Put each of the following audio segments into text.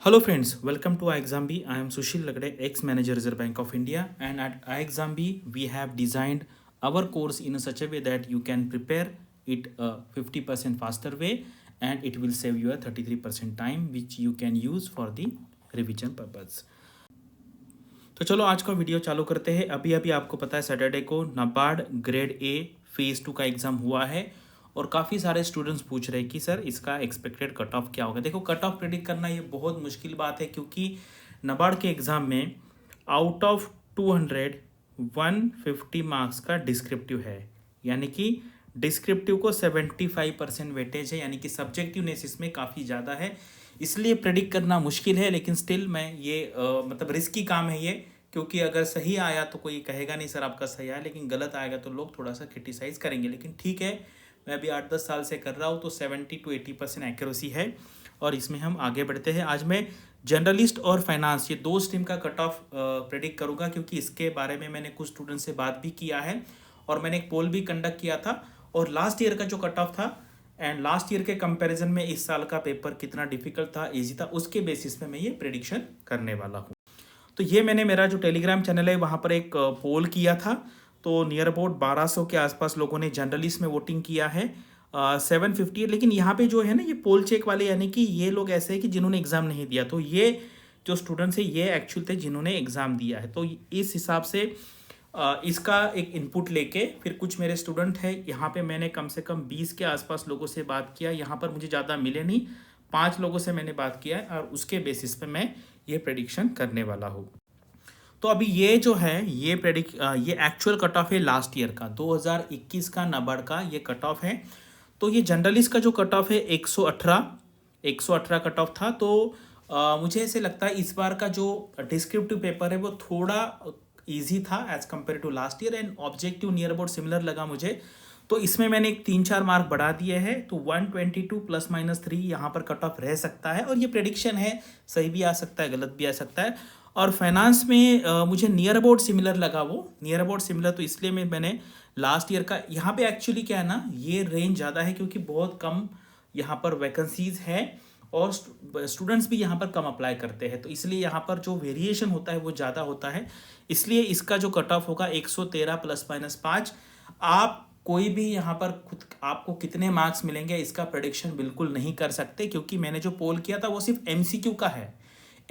Hello friends, welcome to iExamB. I am Sushil Lagde, ex-manager Reserve Bank of India, and at iExamB we have designed our course in such a way that you can prepare it a 50% faster way and it will save you a 33% time which you can use for the revision purpose. तो चलो आज का video चालू करते हैं। अभी अभी आपको पता है सैटरडे को नाबार्ड ग्रेड ए फेज़ 2 का एग्ज़ाम हुआ है और काफ़ी सारे स्टूडेंट्स पूछ रहे हैं कि सर इसका एक्सपेक्टेड कट ऑफ क्या होगा। देखो कट ऑफ प्रेडिक्ट करना ये बहुत मुश्किल बात है क्योंकि नाबार्ड के एग्ज़ाम में आउट ऑफ 200 150 मार्क्स का डिस्क्रिप्टिव है, यानी कि डिस्क्रिप्टिव को 75% वेटेज है, यानी कि सब्जेक्टिवनेस इसमें काफ़ी ज़्यादा है। इसलिए प्रेडिक्ट करना मुश्किल है, लेकिन स्टिल मैं ये मतलब रिस्की काम है ये, क्योंकि अगर सही आया तो कोई कहेगा नहीं सर आपका सही आया, लेकिन गलत आएगा तो लोग थोड़ा सा क्रिटिसाइज़ करेंगे। लेकिन ठीक है, मैं अभी 8-10 साल से कर रहा हूँ तो 70 to 80% एक्यूरेसी है और इसमें हम आगे बढ़ते हैं। आज मैं जर्नलिस्ट और फाइनेंस ये दो स्ट्रीम का कट ऑफ प्रेडिक्ट करूँगा, क्योंकि इसके बारे में मैंने कुछ स्टूडेंट से बात भी किया है और मैंने एक पोल भी कंडक्ट किया था और लास्ट ईयर का जो कट ऑफ था एंड लास्ट ईयर के कंपैरिजन में इस साल का पेपर कितना डिफिकल्ट था, इजी था, उसके बेसिस पे मैं ये प्रेडिक्शन करने वाला हूँ। तो ये मैंने मेरा जो टेलीग्राम चैनल है वहाँ पर एक पोल किया था, तो नियर अबाउट 1200 के आसपास लोगों ने जर्नलिस्ट में वोटिंग किया है, 750। लेकिन यहाँ पे जो है ना ये पोल चेक वाले, यानी कि ये लोग ऐसे हैं कि जिन्होंने एग्ज़ाम नहीं दिया, तो ये जो स्टूडेंट्स है ये एक्चुअल थे जिन्होंने एग्ज़ाम दिया है। तो इस हिसाब से इसका एक इनपुट लेके फिर कुछ मेरे स्टूडेंट हैं, यहाँ पे मैंने कम से कम 20 के आसपास लोगों से बात किया। यहाँ पर मुझे ज़्यादा मिले नहीं, 5 लोगों से मैंने बात किया है और उसके बेसिस पे मैं ये प्रेडिक्शन करने वाला हूँ। तो अभी ये जो है ये ये एक्चुअल कट ऑफ है लास्ट ईयर का, 2021 का नाबार्ड का ये कट ऑफ है। तो ये जर्नलिस्ट का जो कट ऑफ है 118 कट ऑफ था। तो मुझे ऐसे लगता है इस बार का जो डिस्क्रिप्टिव पेपर है वो थोड़ा इजी था as compared to last year and objective near about similar लगा मुझे। तो इसमें मैंने एक 3-4 मार्क बढ़ा दिए हैं, तो 122 ±3 यहाँ पर कट ऑफ रह सकता है और ये प्रेडिक्शन है, सही भी आ सकता है गलत भी आ सकता है। और फाइनेंस में मुझे नियर अबाउट सिमिलर लगा, वो नियर अबाउट सिमिलर, तो इसलिए मैंने लास्ट ईयर का यहाँ पे एक्चुअली क्या है ना, ये रेंज ज़्यादा है क्योंकि बहुत कम यहाँ पर वैकेंसीज है और स्टूडेंट्स भी यहाँ पर कम अप्लाई करते हैं, तो इसलिए यहाँ पर जो वेरिएशन होता है वो ज़्यादा होता है। इसलिए इसका जो कट ऑफ होगा 113 ±5। आप कोई भी यहाँ पर खुद आपको कितने मार्क्स मिलेंगे इसका प्रेडिक्शन बिल्कुल नहीं कर सकते, क्योंकि मैंने जो पोल किया था वो सिर्फ MCQ का है।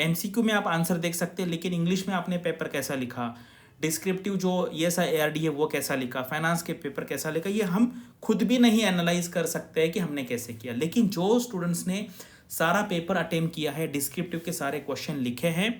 MCQ में आप आंसर देख सकते हैं, लेकिन इंग्लिश में आपने पेपर कैसा लिखा, डिस्क्रिप्टिव जो ESI ARD है वो कैसा लिखा, फाइनेंस के पेपर कैसा लिखा, ये हम खुद भी नहीं एनालाइज कर सकते हैं कि हमने कैसे किया। लेकिन जो स्टूडेंट्स ने सारा पेपर अटेम्प्ट किया है, डिस्क्रिप्टिव के सारे क्वेश्चन लिखे हैं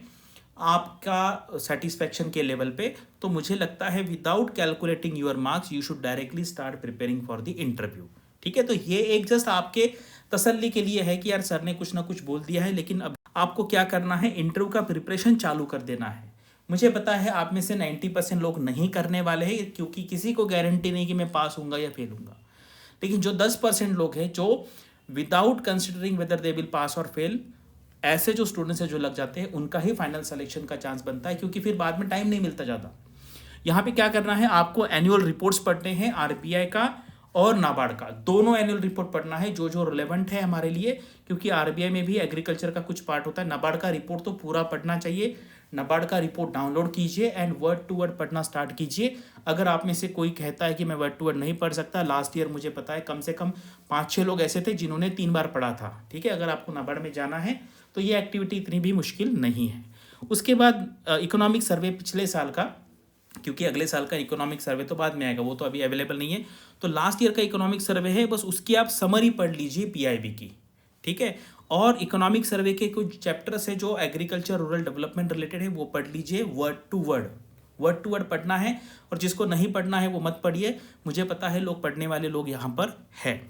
आपका सेटिस्फैक्शन के लेवल पे, तो मुझे लगता है without calculating your marks you should directly start preparing for the interview. ठीक है, तो ये एक जस्ट आपके तसल्ली के लिए है कि यार सर ने कुछ ना कुछ बोल दिया है, लेकिन अब आपको क्या करना है, इंटरव्यू का प्रिपरेशन चालू कर देना है। मुझे पता है आप में से 90% लोग नहीं करने वाले हैं, क्योंकि किसी को गारंटी नहीं कि मैं पास होऊंगा या फेल होऊंगा। लेकिन जो 10% लोग हैं जो without considering whether they will pass और फेल, ऐसे जो स्टूडेंट्स हैं जो लग जाते हैं, उनका ही फाइनल सिलेक्शन का चांस बनता है, क्योंकि फिर बाद में टाइम नहीं मिलता ज़्यादा। यहाँ पे क्या करना है, आपको एनुअल रिपोर्ट्स पढ़ने हैं, RBI का और नाबार्ड का, दोनों एनुअल रिपोर्ट पढ़ना है जो जो रिलेवेंट है हमारे लिए, क्योंकि RBI में भी एग्रीकल्चर का कुछ पार्ट होता है। नाबार्ड का रिपोर्ट तो पूरा पढ़ना चाहिए। नाबार्ड का रिपोर्ट डाउनलोड कीजिए एंड वर्ड टू वर्ड पढ़ना स्टार्ट कीजिए। अगर आप में से कोई कहता है कि मैं वर्ड टू वर्ड नहीं पढ़ सकता, लास्ट ईयर मुझे पता है कम से कम 5-6 लोग ऐसे थे जिन्होंने 3 बार पढ़ा था। ठीक है, अगर आपको नाबार्ड में जाना है तो ये एक्टिविटी इतनी भी मुश्किल नहीं है। उसके बाद इकोनॉमिक सर्वे पिछले साल का, क्योंकि अगले साल का इकोनॉमिक सर्वे तो बाद में आएगा, वो तो अभी अवेलेबल नहीं है, तो लास्ट ईयर का इकोनॉमिक सर्वे है, बस उसकी आप समरी पढ़ लीजिए PIB की। ठीक है, और इकोनॉमिक सर्वे के कुछ चैप्टर्स है जो एग्रीकल्चर रूरल डेवलपमेंट रिलेटेड है, वो पढ़ लीजिए। वर्ड टू वर्ड पढ़ना है, और जिसको नहीं पढ़ना है वो मत पढ़िए। मुझे पता है लोग पढ़ने वाले लोग यहाँ पर है।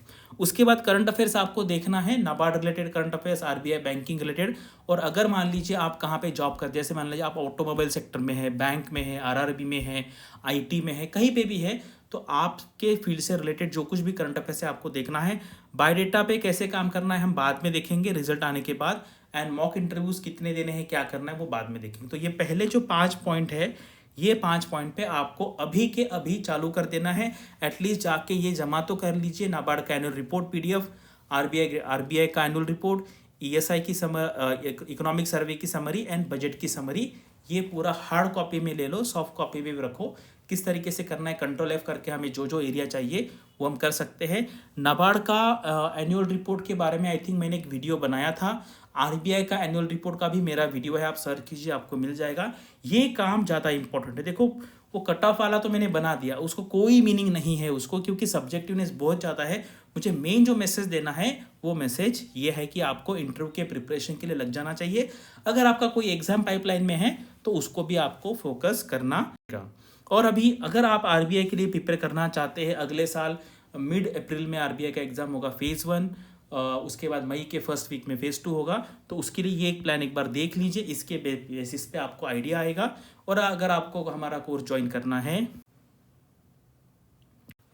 उसके बाद करंट अफेयर्स आपको देखना है, NABARD related current affairs, RBI banking related. और अगर मान लीजिए आप कहाँ पे जॉब करते हैं, जैसे मान लीजिए आप ऑटोमोबाइल सेक्टर में है, बैंक में है, RRB में है, IT में है, कहीं पे भी है, तो आपके फील्ड से रिलेटेड जो कुछ भी करंट अफेयर्स है आपको देखना है। बायोडेटा पे कैसे काम करना है हम बाद में देखेंगे रिजल्ट आने के बाद, एंड मॉक इंटरव्यूज कितने देने हैं, क्या करना है, वो बाद में देखेंगे। तो ये पहले जो 5 पॉइंट है, ये 5 पॉइंट पे आपको अभी के अभी चालू कर देना है। एटलीस्ट जाके ये जमा तो कर लीजिए, नाबार्ड का एनुअल रिपोर्ट PDF, RBI का एनुअल रिपोर्ट, ESI की इकोनॉमिक सर्वे की समरी एंड बजट की समरी, ये पूरा हार्ड कॉपी में ले लो, सॉफ्ट कॉपी में भी रखो। किस तरीके से करना है, कंट्रोल F करके हमें जो जो एरिया चाहिए वो हम कर सकते हैं। नाबार्ड का एनुअल रिपोर्ट के बारे में आई थिंक मैंने एक वीडियो बनाया था। RBI का एनुअल रिपोर्ट का भी मेरा वीडियो है, आप सर्च कीजिए आपको मिल जाएगा। ये काम ज़्यादा इंपॉर्टेंट है। देखो वो कट ऑफ वाला तो मैंने बना दिया, उसको कोई मीनिंग नहीं है उसको, क्योंकि सब्जेक्टिवनेस बहुत ज़्यादा है। मुझे मेन जो मैसेज देना है वो मैसेज ये है कि आपको इंटरव्यू के प्रिपरेशन के लिए लग जाना चाहिए। अगर आपका कोई एग्जाम पाइपलाइन में है तो उसको भी आपको फोकस करना होगा। और अभी अगर आप RBI के लिए प्रिपेयर करना चाहते हैं, अगले साल मिड अप्रैल में RBI का एग्ज़ाम होगा फेज़ 1, उसके बाद मई के फर्स्ट वीक में फेज़ 2 होगा। तो उसके लिए ये एक प्लान एक बार देख लीजिए, इसके बेसिस पे आपको आइडिया आएगा। और अगर आपको हमारा कोर्स ज्वाइन करना है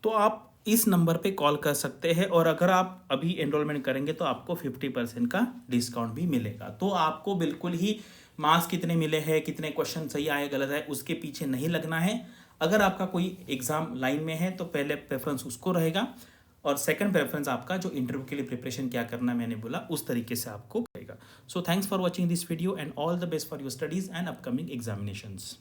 तो आप इस नंबर पे कॉल कर सकते हैं, और अगर आप अभी एनरोलमेंट करेंगे तो आपको 50% का डिस्काउंट भी मिलेगा। तो आपको बिल्कुल ही मार्क्स कितने मिले हैं, कितने क्वेश्चन सही आए गलत है, उसके पीछे नहीं लगना है। अगर आपका कोई एग्जाम लाइन में है तो पहले प्रेफरेंस उसको रहेगा, और सेकंड प्रेफरेंस आपका जो इंटरव्यू के लिए प्रिपरेशन क्या करना मैंने बोला उस तरीके से आपको करेगा। So thanks for watching this video and all the best for your studies and upcoming examinations.